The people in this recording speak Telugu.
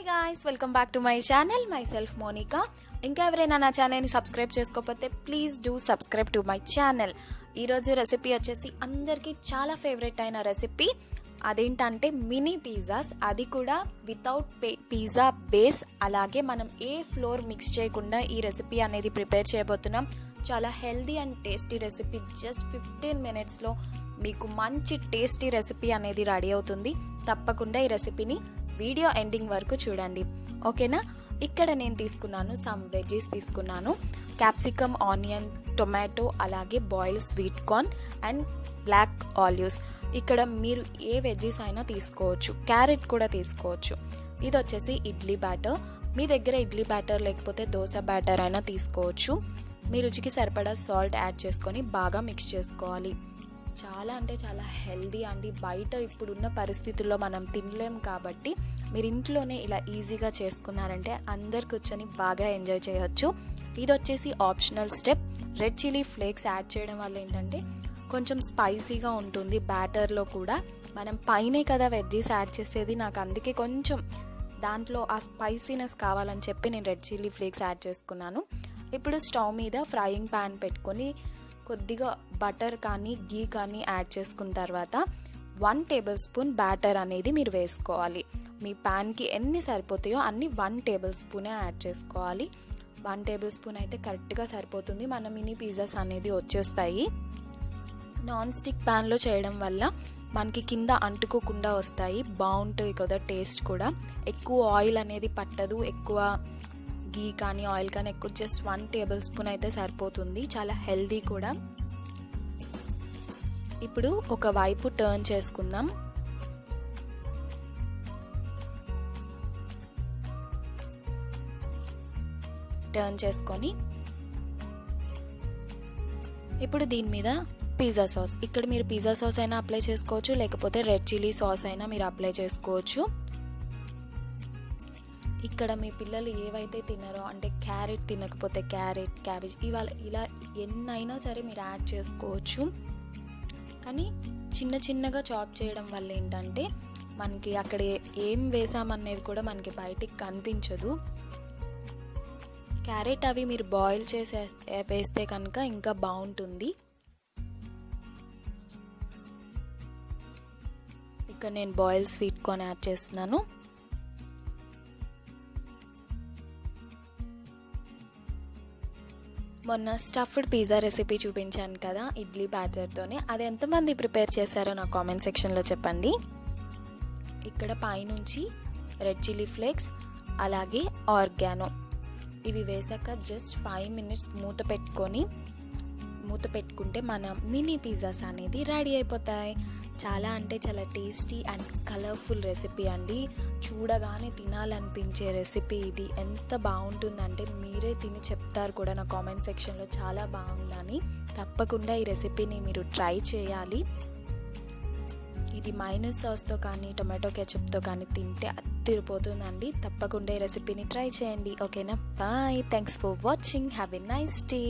guys, welcome back to my channel. Myself Monica. ఇంకా ఎవరైనా నా ఛానల్ని సబ్స్క్రైబ్ చేసుకోకపోతే please do subscribe to my channel. ఈరోజు రెసిపీ వచ్చేసి అందరికీ చాలా ఫేవరెట్ అయిన రెసిపీ. అదేంటంటే మినీ పిజ్జాస్, అది కూడా వితౌట్ పిజ్జా బేస్. అలాగే మనం ఏ ఫ్లోర్ మిక్స్ చేయకుండా ఈ రెసిపీ అనేది ప్రిపేర్ చేయబోతున్నాం. చాలా healthy and tasty recipe. Just 15 minutesలో మీకు మంచి టేస్టీ రెసిపీ అనేది రెడీ అవుతుంది. తప్పకుండా ఈ రెసిపీని వీడియో ఎండింగ్ వరకు చూడండి, ఓకేనా? ఇక్కడ నేను తీసుకున్నాను సమ్ వెజ్జీస్ తీసుకున్నాను. క్యాప్సికమ్, ఆనియన్, టొమాటో, అలాగే boiled sweet corn and black olives. ఇక్కడ మీరు ఏ వెజ్జీస్ అయినా తీసుకోవచ్చు, క్యారెట్ కూడా తీసుకోవచ్చు. ఇది వచ్చేసి ఇడ్లీ బ్యాటర్. మీ దగ్గర ఇడ్లీ బ్యాటర్ లేకపోతే దోశ బ్యాటర్ అయినా తీసుకోవచ్చు. మీ రుచికి సరిపడా సాల్ట్ యాడ్ చేసుకొని బాగా మిక్స్ చేసుకోవాలి. చాలా అంటే చాలా హెల్దీ అండి. బయట ఇప్పుడున్న పరిస్థితుల్లో మనం తినలేం కాబట్టి మీరు ఇంట్లోనే ఇలా ఈజీగా చేసుకున్నారంటే అందరు కూర్చొని బాగా ఎంజాయ్ చేయొచ్చు. ఇది వచ్చేసి optional step. Red chilli flakes add చేయడం వల్ల ఏంటంటే కొంచెం స్పైసీగా ఉంటుంది. బ్యాటర్లో కూడా మనం పైనే కదా వెజ్జీస్ యాడ్ చేసేది, నాకు అందుకే కొంచెం దాంట్లో ఆ స్పైసీనెస్ కావాలని చెప్పి నేను రెడ్ చిల్లీ ఫ్లేక్స్ యాడ్ చేసుకున్నాను. ఇప్పుడు స్టవ్ మీద ఫ్రైయింగ్ ప్యాన్ పెట్టుకొని కొద్దిగా బటర్ కానీ గీ కానీ యాడ్ చేసుకున్న తర్వాత 1 tablespoon బ్యాటర్ అనేది మీరు వేసుకోవాలి. మీ ప్యాన్కి ఎన్ని సరిపోతాయో అన్ని 1 tablespoon యాడ్ చేసుకోవాలి. 1 tablespoon అయితే కరెక్ట్గా సరిపోతుంది. మన మినీ పిజ్జాస్ అనేది వచ్చేస్తాయి. నాన్ స్టిక్ ప్యాన్లో చేయడం వల్ల మనకి కింద అంటుకోకుండా వస్తాయి, బాగుంటాయి కదా టేస్ట్ కూడా. ఎక్కువ ఆయిల్ అనేది పట్టదు, ఎక్కువ గీ కానీ ఆయిల్ కానీ ఎక్కువ, జస్ట్ 1 tablespoon అయితే సరిపోతుంది. చాలా హెల్దీ కూడా. ఇప్పుడు ఒక వైపు టర్న్ చేసుకుందాం. టర్న్ చేసుకొని ఇప్పుడు దీని మీద పిజ్జా సాస్. ఇక్కడ మీరు పిజ్జా సాస్ అయినా అప్లై చేసుకోవచ్చు, లేకపోతే రెడ్ చిల్లీ సాస్ అయినా మీరు అప్లై చేసుకోవచ్చు. ఇక్కడ మీ పిల్లలు ఏవైతే తిన్నారో, అంటే క్యారెట్ తినకపోతే క్యారెట్, క్యాబేజ్, ఇవాళ ఇలా ఎన్నైనా సరే మీరు యాడ్ చేసుకోవచ్చు. కానీ చిన్న చిన్నగా చాప్ చేయడం వల్ల ఏంటంటే మనకి అక్కడ ఏం వేసామనేది కూడా మనకి బయటికి కనిపించదు. క్యారెట్ అవి మీరు బాయిల్ చేసి వేస్తే కనుక ఇంకా బాగుంటుంది. ఇక్కడ నేను బాయిల్ స్వీట్ కార్న్ యాడ్ చేస్తున్నాను. మొన్న స్టఫ్డ్ పిజ్జా రెసిపీ చూపించాను కదా ఇడ్లీ బ్యాటర్తోనే, అది ఎంతమంది ప్రిపేర్ చేశారో నా కామెంట్ సెక్షన్లో చెప్పండి. ఇక్కడ పైనుంచి రెడ్ చిల్లీ ఫ్లేక్స్ అలాగే ఆర్గానో ఇవి వేసాక జస్ట్ 5 minutes మూత పెట్టుకుంటే మన మినీ పిజ్జాస్ అనేది రెడీ అయిపోతాయి. చాలా అంటే చాలా టేస్టీ అండ్ కలర్ఫుల్ రెసిపీ అండి. చూడగానే తినాలనిపించే రెసిపీ ఇది. ఎంత బాగుంటుందంటే మీరే తిని చెప్తారు కూడా నా కామెంట్ సెక్షన్లో చాలా బాగుందని. తప్పకుండా ఈ రెసిపీని మీరు ట్రై చేయాలి. ఇది మైనస్ సాస్తో కానీ టొమాటో కెచప్తో కానీ తింటే అదిరిపోతుందండి. తప్పకుండా ఈ రెసిపీని ట్రై చేయండి, ఓకేనా? Bye. Thanks for watching. Have a nice day.